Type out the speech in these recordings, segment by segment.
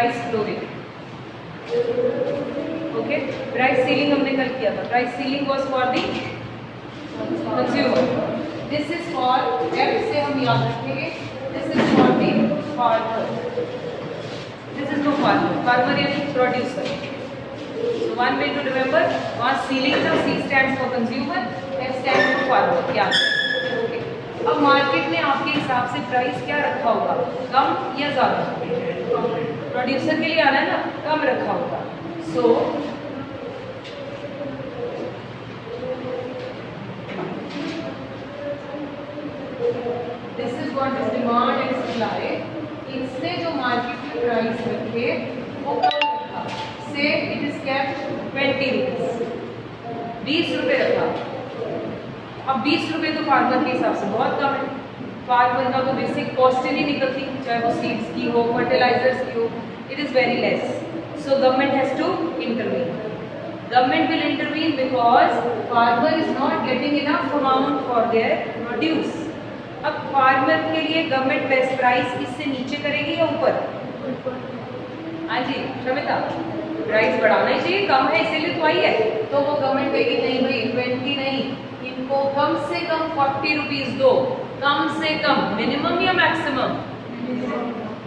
Price flooring. Okay, price ceiling हमने कल किया था. Price ceiling was for the consumer. This is for F से हम याद रखेंगे. This is for the farmer. This is for farmer. Farmer यानी producer. So one way to remember, वहाँ सीलिंग था, C stands for consumer, F stands for farmer. याद रखें. Okay. अब मार्केट में आपके हिसाब से प्राइस क्या रखा होगा, कम या ज़्यादा? प्रोड्यूसर के लिए आना है ना, कम रखा होगा. So this is what is demand and supply. इसने जो मार्केट में प्राइस रखे वो कम रखा. से इट इज केप्ट 20 रुपीज. 20 रुपये रखा. अब 20 रुपये तो फार्मर के हिसाब से बहुत कम है. फार्मर का तो बेसिक कॉस्ट ही नहीं निकलती, चाहे वो सीड्स की हो, फर्टिलाइजर्स की हो. It is very less. So government has to intervene. Government will intervene because farmer is not getting enough amount for their produce. अब फार्मर के लिए गवर्नमेंट बेस्ट प्राइस इससे नीचे करेगी या ऊपर? हाँ जी शमिता, प्राइस बढ़ाना ही चाहिए, कम है इसीलिए तो आई है. तो वो गवर्नमेंट कहेगी नहीं भाई 20 नहीं, इनको कम से कम 40 रुपीज दो. कम से कम, मिनिमम या maximum?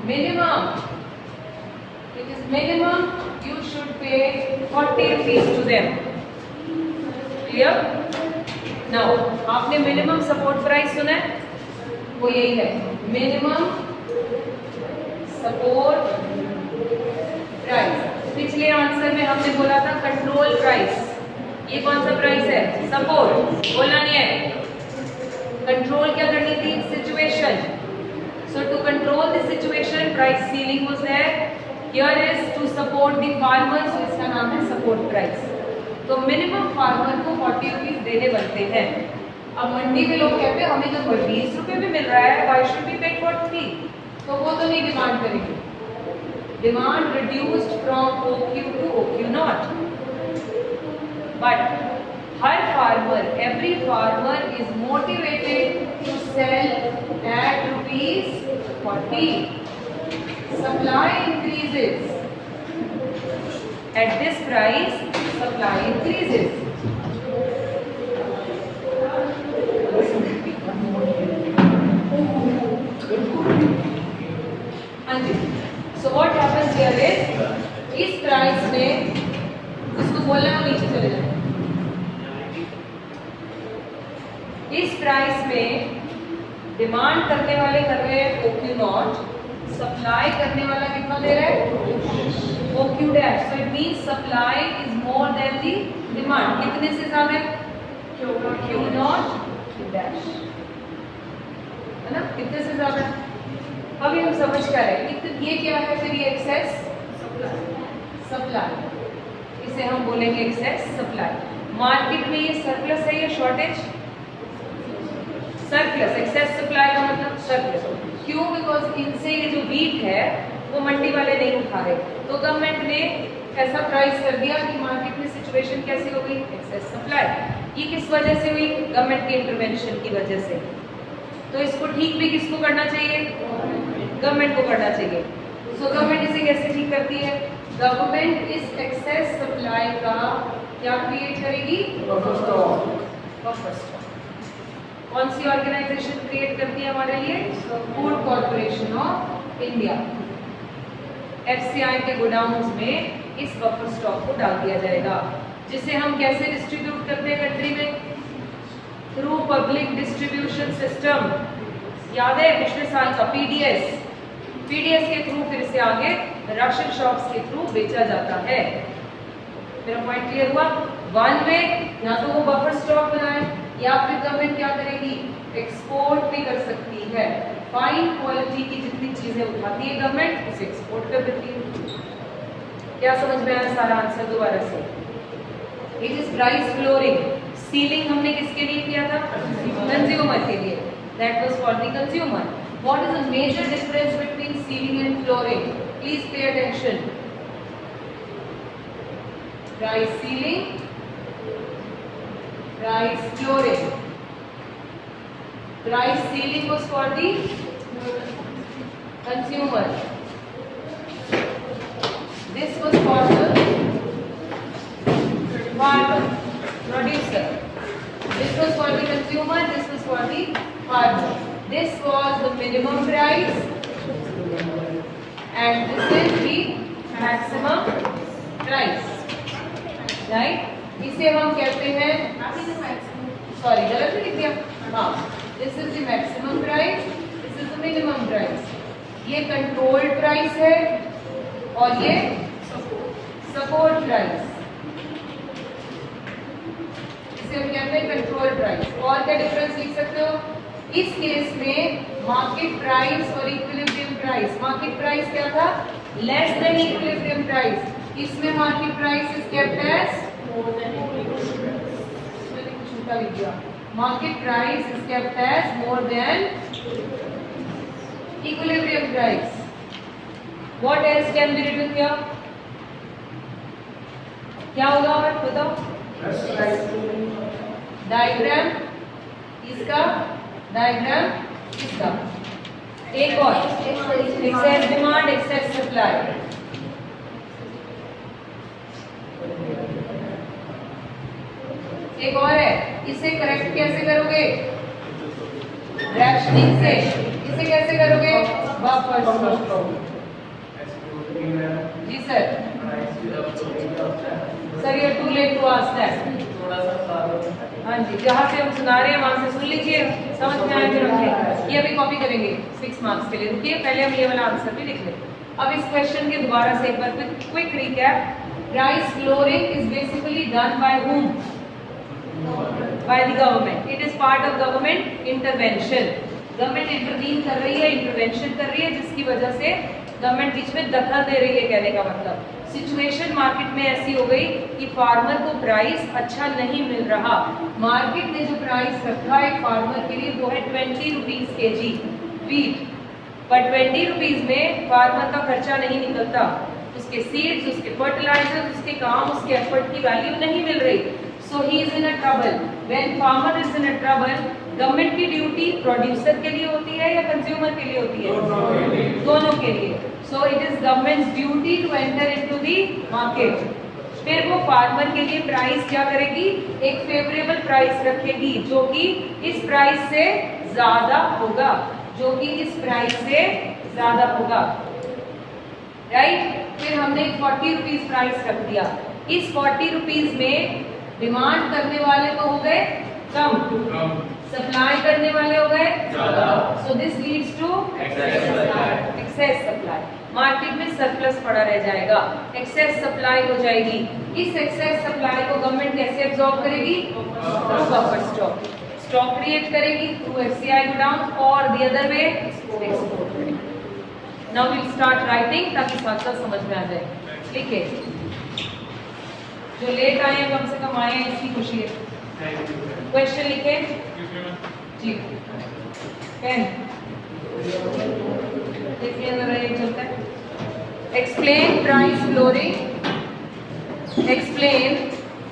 Minimum. It is minimum you should pay 40 rupees to them. Clear? Now आपने मिनिमम सपोर्ट प्राइस सुना है, वो यही है मिनिमम सपोर्ट प्राइस. पिछले आंसर में हमने बोला था कंट्रोल प्राइस. ये कौन सा प्राइस है? सपोर्ट. बोला नहीं है. कंट्रोल क्या करनी थी? Situation. So to control the situation price ceiling was there. Here is to support the farmers. इसका नाम है सपोर्ट प्राइस. तो मिनिमम फार्मर को 40 रुपीज देने बनते हैं. अब मंडी में लोग कहते हैं हमें तो 20 रुपये में मिल रहा है, व्हाई शुड बी पे 40? तो वो तो नहीं डिमांड करेंगे. Demand reduced from OQ to OQ not. But her farmer, every farmer is motivated to sell at rupees 40. Supply increases. At this price, supply increases. So what happens here is, इस price में इसको बोलना है नीचे चले जाए. इस price में डिमांड करने वाले कर रहे हैं OQ नॉट, सप्लाई करने वाला कितना दे रहा है? OQ dash. So it means supply is more than the demand. कितने से ज्यादा? Q नॉट डैश, है ना? कितने से ज्यादा? अभी हम समझ कर रहे हैं ये क्या है. फिर ये एक्सेस सप्लाई, इसे हम बोलेंगे एक्सेस सप्लाई. मार्केट में ये सरप्लस है या शॉर्टेज? सरप्लस. एक्सेस सप्लाई का मतलब सरप्लस. क्यों? बिकॉज इनसे ये जो वीट है वो मंडी वाले नहीं उठा रहे. तो गवर्नमेंट ने ऐसा प्राइस कर दिया कि मार्केट में सिचुएशन कैसी हो गई? Excess supply. ये किस वजह से हुई? गवर्नमेंट के इंटरवेंशन की वजह से. तो इसको ठीक भी किसको करना चाहिए? गवर्नमेंट को करना चाहिए. सो गवर्नमेंट इसे कैसे ठीक करती है? गवर्नमेंट इस एक्सेस सप्लाई का क्या क्रिएट करेगी? Buffer stock. बफर स्टॉक कौन सी ऑर्गेनाइजेशन क्रिएट करती है हमारे लिए? Food corporation of India. FCI के गोडाउन्स में इस बफर स्टॉक को डाल दिया जाएगा, जिसे हम कैसे डिस्ट्रीब्यूट करते हैं कंट्री में? Through public distribution system. याद है पिछले साल का PDS. PDS के थ्रू फिर से आगे राशन शॉप्स के थ्रू बेचा जाता है. मेरा पॉइंट क्लियर हुआ? वन वे, ना तो वो बफर स्टॉक बनाए, या फिर गवर्नमेंट क्या करेगी? एक्सपोर्ट भी कर सकती है. फाइन क्वालिटी की जितनी चीजें उठाती है गवर्नमेंट, उसे एक्सपोर्ट कर देती है. क्या समझ में आया सारा आंसर? दोबारा से. It is price flooring. Ceiling हमने किसके लिए किया था? कंज्यूमर के लिए. That was for the consumer. What is the major difference between ceiling and flooring? Please pay attention. Price ceiling, price flooring. Price ceiling was for the consumer. This was for the farmer, producer. This was for the consumer, this was for the farmer. This was the minimum price and this is the maximum price. Right? इसे हम कहते हैं, sorry गलत नहीं लिख दिया, हाँ, this is the maximum price, this is the minimum price. ये कंट्रोल्ड प्राइस है और ये सपोर्ट प्राइस, इसे हम कहते हैं कंट्रोल प्राइस. और क्या डिफरेंस लिख सकते हो? इस केस में मार्केट प्राइस और इक्विलिब्रियम प्राइस. मार्केट प्राइस क्या था? Less than equilibrium price. इसमें market price is kept as market price is kept as more than equilibrium price. What else can be written here? क्या होगा और बताओ? Diagram इसका, diagram इसका. एक और एक्सेस डिमांड, एक्सेस सप्लाई. एक और है, इसे करेक्ट कैसे करोगे? रैशनिंग से. इसे कैसे करोगे? बफर. जी सर. सर ये too late to ask that. हाँ जी, जहाँ से हम सुना रहे हैं वहाँ से सुन लीजिए, समझ में आए तो रखिए. ये अभी कॉपी करेंगे 6 मार्क्स के लिए. रुकिए, पहले हम ये वाला आंसर भी लिख लें. अब इस क्वेश्चन के दोबारा से एक बार quick recap. Price flooring is basically done by whom? By the government. It is part of government intervention. Government intervene कर रही है, इंटरवेंशन कर रही है, जिसकी वजह से गवर्नमेंट बीच में दखल दे रही है. कहने का मतलब सिचुएशन मार्केट में ऐसी हो गई कि फार्मर को प्राइस अच्छा नहीं मिल रहा. मार्केट ने जो प्राइस रखा है फार्मर के लिए वो है 20 रुपीज kg वीट. पर 20 रुपीज में फार्मर का खर्चा नहीं निकलता. उसके सीड्स, उसके फर्टिलाइजर्स, उसके काम, उसके एफर्ट की वैल्यू नहीं मिल रही. So he is in a trouble. When farmer is in a trouble, government की ड्यूटी प्रोड्यूसर के लिए होती है या कंज्यूमर के लिए होती है? दोनों के लिए. So it is government's duty to enter into the market. फिर वो फार्मर के लिए प्राइस क्या करेगी? एक फेवरेबल प्राइस रखेगी जो कि इस प्राइस से ज्यादा होगा, जो कि इस प्राइस से ज्यादा होगा. राइट? फिर हमने 40 रुपीज प्राइस रख दिया. इस 40 रुपीज में डिमांड करने वाले तो हो गए कम, सप्लाई करने वाले हो गए ज्यादा. So this leads to excess supply. Market में सरप्लस पड़ा रह जाएगा, एक्सेस सप्लाई हो जाएगी. इस एक्सेस सप्लाई को गवर्नमेंट कैसे एब्जॉर्ब करेगी? Through buffer stock. Stock create करेगी थ्रू एफसीआई गोडाउन और द अदर वे एक्सपोर्ट करेगी. Now we will start writing ताकि साथ साथ समझ में आ जाए. लिखिए. जो लेट आए हैं कम से कम आए हैं, इसकी खुशी है. क्वेश्चन लिखे जी. पेन देखिए जरा, ये चलता है. Explain price flooring. Explain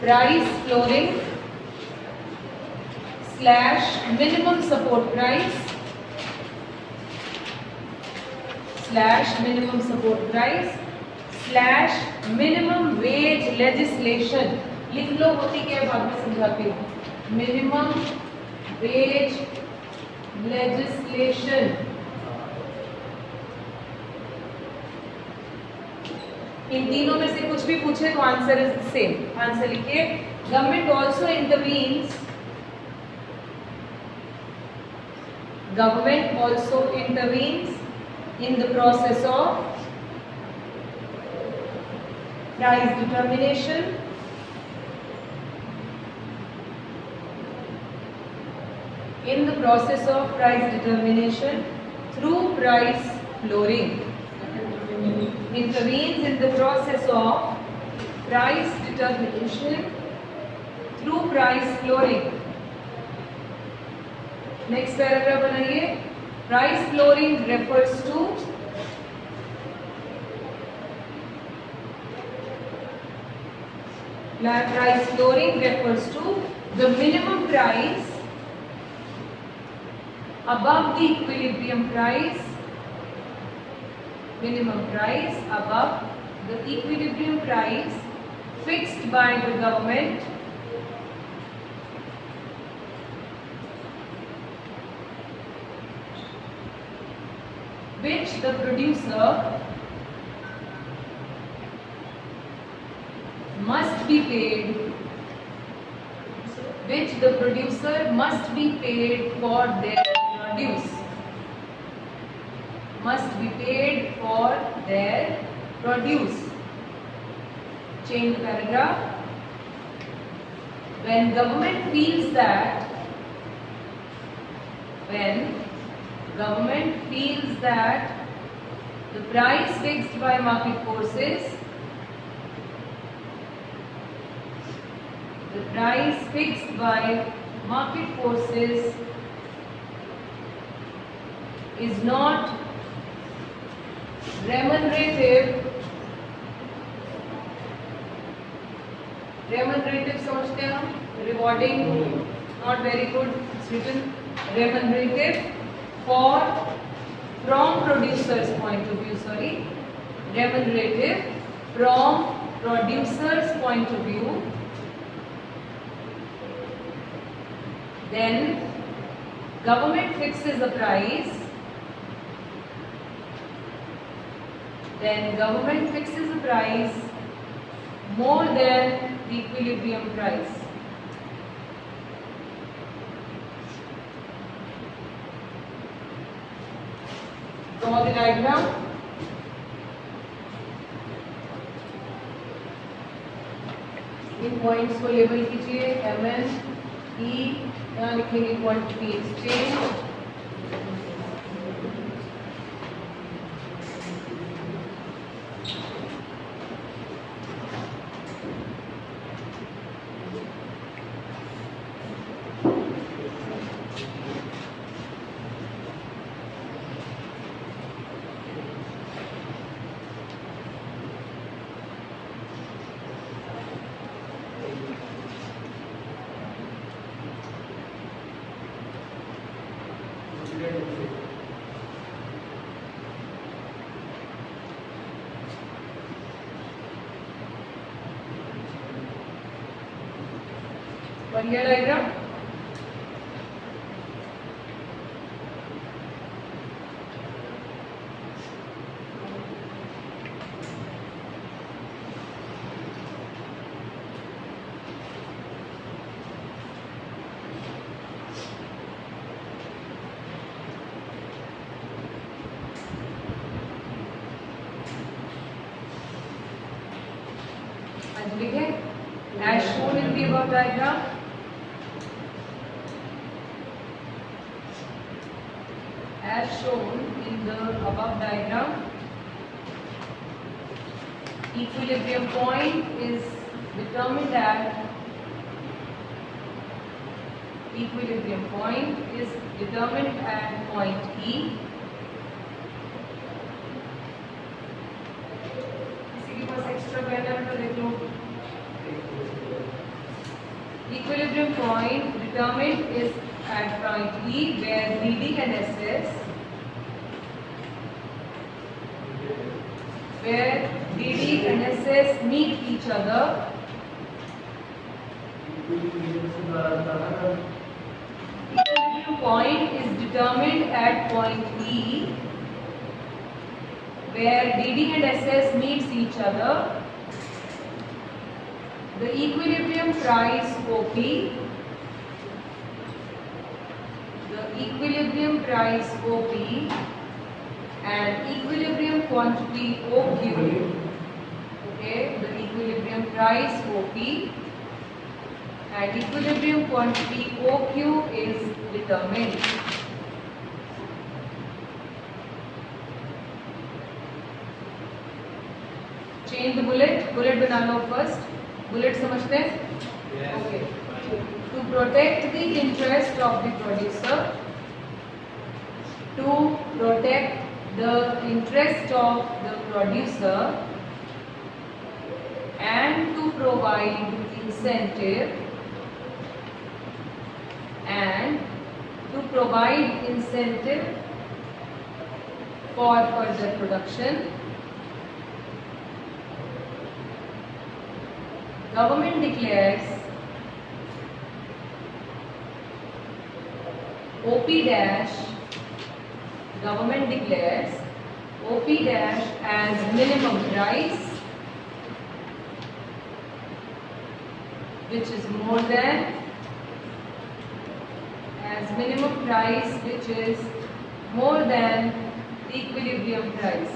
price flooring slash minimum support price slash minimum support price slash minimum wage legislation. लिख लो, होती क्या है बाद में समझाती हूँ. Minimum wage legislation. इन तीनों में से कुछ भी पूछे तो आंसर इज सेम. आंसर लिखिए. Government also intervenes. Government also intervenes in the process of price determination, in the process of price determination through price flooring. Intervenes in the process of price determination through price flooring. Next paragraph बनाइए. Price flooring refers to price flooring refers to the minimum price above the equilibrium price, minimum price above the equilibrium price fixed by the government which the producer must be paid for their produce. Change the paragraph. When government feels that the price fixed by market forces is not remunerative समझते हैं हम, rewarding, not very good, it's written remunerative from producer's point of view, remunerative from producer's point of view, then government fixes the price more than the equilibrium price. Draw the diagram. In points को label कीजिए MN E, यहाँ लिखेंगे quantity exchange, बढ़िया diagram. आज लिखे as shown in the above diagram, equilibrium point is determined at point E. किसी के पास extra pen है तो देख लो। Equilibrium point determined is at point E where BD and SS meet each other. Equilibrium point is determined at point E where DD and SS meets each other. The equilibrium price OP and equilibrium quantity OQ, okay, the equilibrium price OP and equilibrium quantity OQ is determined. Change the bullet बना लो first. Bullet समझते हैं? Okay. To protect the interest of the producer, and to provide incentive for further production, government declares OP dash, government declares OP dash as minimum price which is more than, as minimum price which is more than the equilibrium price,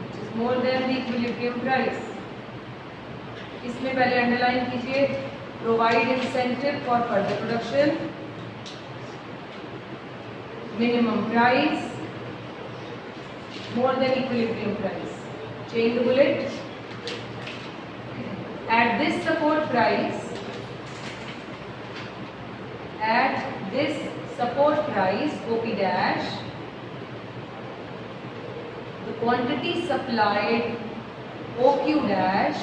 which is more than the equilibrium price. इसमें पहले underline कीजिए, provide incentive for further production, minimum price more than equilibrium price, chain the bullet. At this support price, at this support price OP dash, the quantity supplied OQ dash,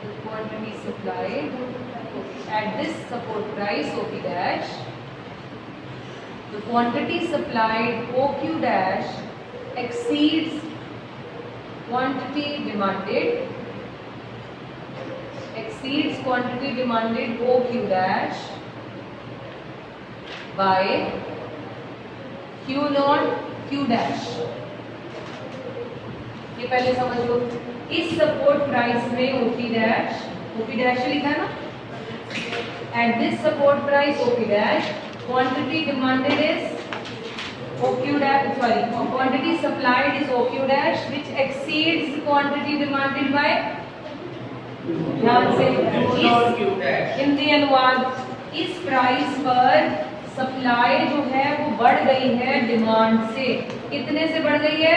the quantity supplied at this support price OP dash, the quantity supplied OQ dash exceeds quantity demanded, exceeds quantity demanded OQ dash by Q naught Q dash. ये पहले समझ लो, इस support price में OP dash लिखा है ना, at this support price OP dash quantity demanded is OQ dash, sorry, quantity supplied is OQ dash which exceeds quantity demanded by, ध्यान से, हिंदी अनुवाद, इस प्राइस पर सप्लाई जो है वो बढ़ गई है डिमांड से। कितने से बढ़ गई है?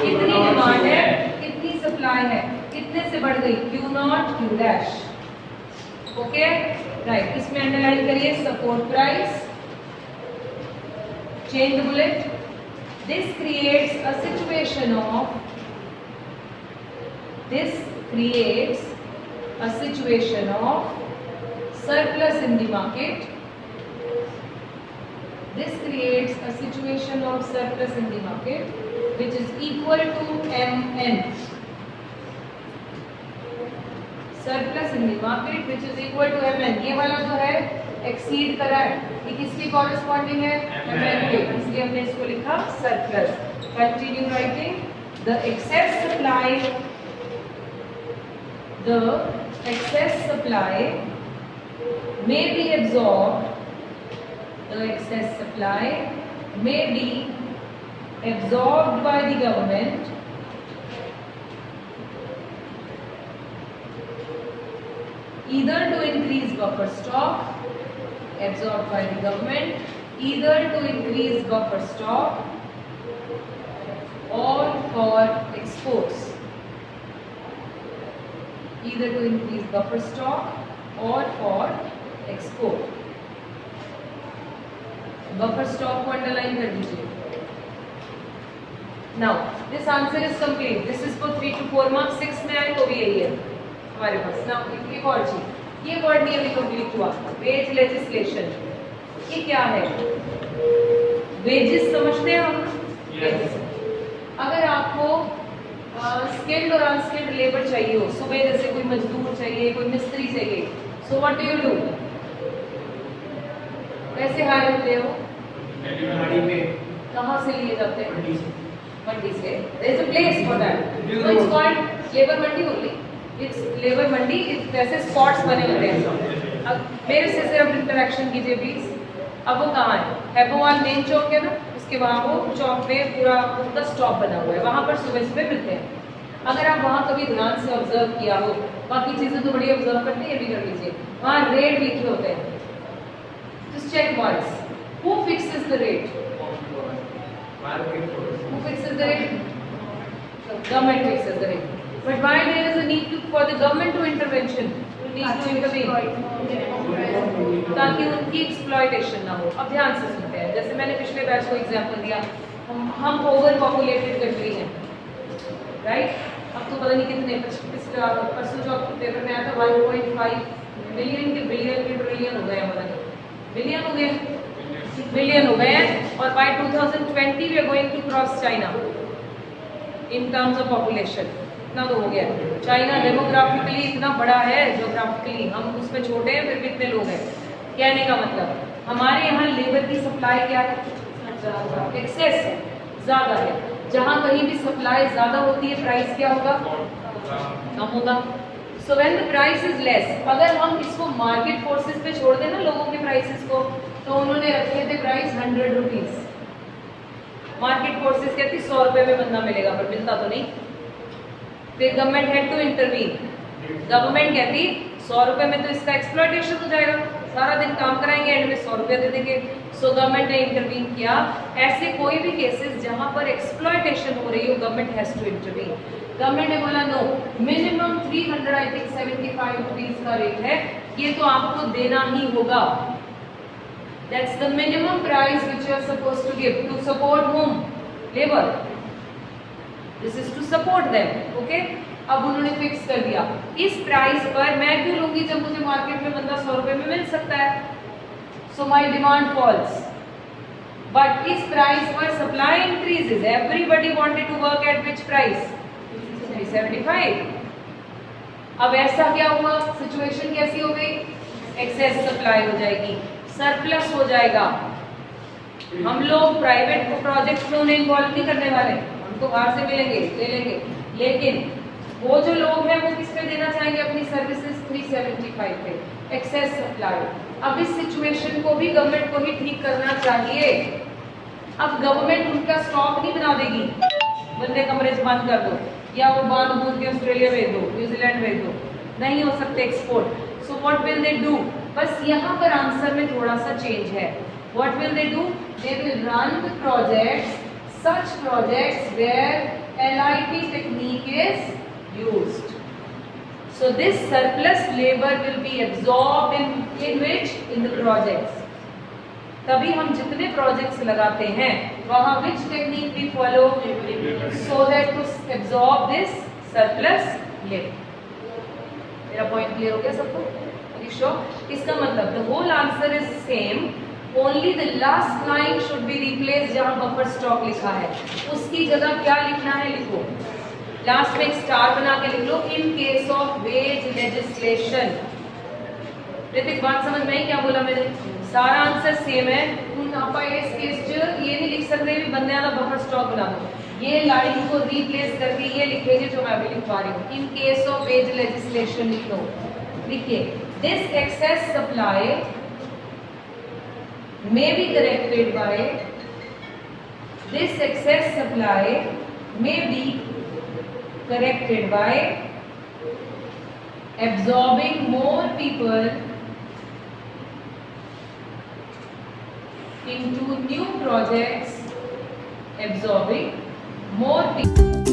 कितनी डिमांड है, कितनी सप्लाई है, कितने से बढ़ गई? Q not Q dash. Okay right, इसमें अंडरलाइन करिए support price, change the bullet. This creates a situation of, this creates a situation of surplus in the market. This creates a situation of surplus in the market which is equal to MN. Surplus in the market which is equal to MN. ये वाला जो है exceed करा है, ये किसके corresponding है? MN के, इसलिए हमने इसको लिखा surplus. Continue writing. The excess supply may be absorbed, the excess supply may be absorbed by the government either to increase buffer stock, absorbed by the government either to increase buffer stock or for exports, either to increase buffer stock or for export. Buffer stock को underline कर दीजिए. Now this answer is complete. This is for 3 to 4 marks. 6 में आए तो भी यही है हमारे पास. Now एक और चीज, ये वर्ड नहीं अभी कंप्लीट हुआ. Wage legislation, ये क्या है? Wages समझते हैं हम? Wages. अगर आपको स्किल्ड और अनस्किल्ड लेबर चाहिए हो, सुबह जैसे कोई मजदूर चाहिए, कोई मिस्त्री चाहिए, so what do you do? कैसे हायर होते हो? कहाँ से लिए जाते हैं? मंडी से. There is a place for that, so it's called labour mandi only. It's labour mandi. वैसे स्पॉट्स बने होते हैं. अब मेरे से सिर्फ इंटरेक्शन कीजिए प्लीज. अब वो कहाँ है? हैपोवाल मेन चौक है ना, उसके वहाँ वो चौक में पूरा उनका स्टॉप बना हुआ है, वहाँ पर सुबह सुबह मिलते हैं. अगर आप वहाँ कभी ध्यान से ऑब्जर्व किया हो, बाकी चीज़ें तो बड़ी ऑब्जर्व करते हैं, ये भी कर लीजिए, वहाँ रेट लिखे होते हैं. Just check once, who fixes the rate? Who fixes the rate? Government fixes the rate. But why there is a need for the government to intervention? Need to intervene, ताकि उनकी एक्सप्लॉयटेशन ना हो. अब ध्यान से सुनते हैं. जैसे मैंने पिछले बैच को एग्जांपल दिया, हम ओवर पॉपुलेटेड कंट्री हैं, राइट? अब तो पता नहीं कितने, परसों जो पेपर में आया था 1.5 मिलियन के बिलियन के ट्रिलियन हो गए हैं, पता नहीं बिलियन हो गए, बिलियन हो गए हैं. और by 2020 we are going to cross China in terms of population. इतना तो हो गया। चाइना डेमोग्राफिकली इतना बड़ा है, ज्योग्राफिकली हम उसमें छोटे हैं, फिर भी इतने लोग हैं। कहने का मतलब हमारे यहाँ लेबर की सप्लाई क्या है, एक्सेस है, ज्यादा है। जहाँ कहीं भी सप्लाई ज्यादा होती है प्राइस क्या होगा, कम होगा। So when the price is less, अगर हम इसको मार्केट फोर्सेस पे छोड़ दें ना लोगों के प्राइसेस को, तो उन्होंने रखे थे प्राइस 100 रुपीज। मार्केट फोर्सेस कहती 100 रुपए में बंदा मिलेगा, पर मिलता तो नहीं। फिर government had to intervene. Government कहती 100 रुपए में तो इसका एक्सप्लॉयटेशन हो जाएगा, सारा दिन काम कराएंगे, एंड में 100 रुपए दे देंगे। सो गवर्नमेंट ने इंटरवीन किया। ऐसे कोई भी केसेस जहां पर एक्सप्लॉयटेशन हो रही हो, government has to intervene. Government ने बोला no, minimum 300 I think 75 rupees का रेट है, ये तो आपको देना ही होगा। That's the minimum price which you are supposed to give to support home labour. This is to support them, okay. अब उन्होंने फिक्स कर दिया इस प्राइस पर मैं क्यों लूंगी जब मुझे मार्केट में बंदा 100 रुपए में मिल सकता है। So my demand falls, but इस प्राइस पर supply increases. Everybody wanted to work at which price, 375। अब ऐसा क्या हुआ, सिचुएशन कैसी हो गई, एक्सेस सप्लाई हो जाएगी, सरप्लस हो जाएगा। हम लोग प्राइवेट प्रोजेक्ट में उन्हें इन्वॉल्व नहीं करने वाले, हम तो बाहर से मिलेंगे ले लेंगे, लेकिन वो जो लोग हैं वो किस पे देना चाहेंगे अपनी सर्विसेज, 375 पे, एक्सेस सप्लाई। अब इस सिचुएशन को भी गवर्नमेंट को ही ठीक करना चाहिए। अब गवर्नमेंट उनका स्टॉक नहीं बना देगी, बंदे कमरे से बंद कर दो, या वो बांध बूंद के ऑस्ट्रेलिया भेज दो, न्यूजीलैंड भेज दो, नहीं हो सकते export. So what will they do, बस यहाँ पर आंसर में थोड़ा सा चेंज है। What will they do, they will run the projects, such projects where LIP technique is used. So this surplus labor will be absorbed in which, in the projects. तभी हम जितने प्रोजेक्ट्स लगाते हैं वहाँ which technique we follow, so that to absorb this surplus labor. मेरा point clear हो गया सबको? Are you sure? इसका मतलब the whole answer is same, only the last line should be replaced। जहाँ बफर स्टॉक लिखा है उसकी जगह क्या लिखना है, लिखो लास्ट में एक स्टार बना के लिख लो, in case of wage legislation. Hrithik बात समझ में आई क्या बोला मैंने, सारा आंसर सेम है। आप इस केस ये नहीं लिख सकते भी बंदे का बफर स्टॉक बना दो, ये लाइन को रिप्लेस करके ये लिखेंगे जो मैं अभी लिख पा रही हूँ, इन केस ऑफ वेज लेजिस्लेशन लिख लो। लिखिए this excess supply may be corrected by, this excess supply may be corrected by absorbing more people into new projects, absorbing more people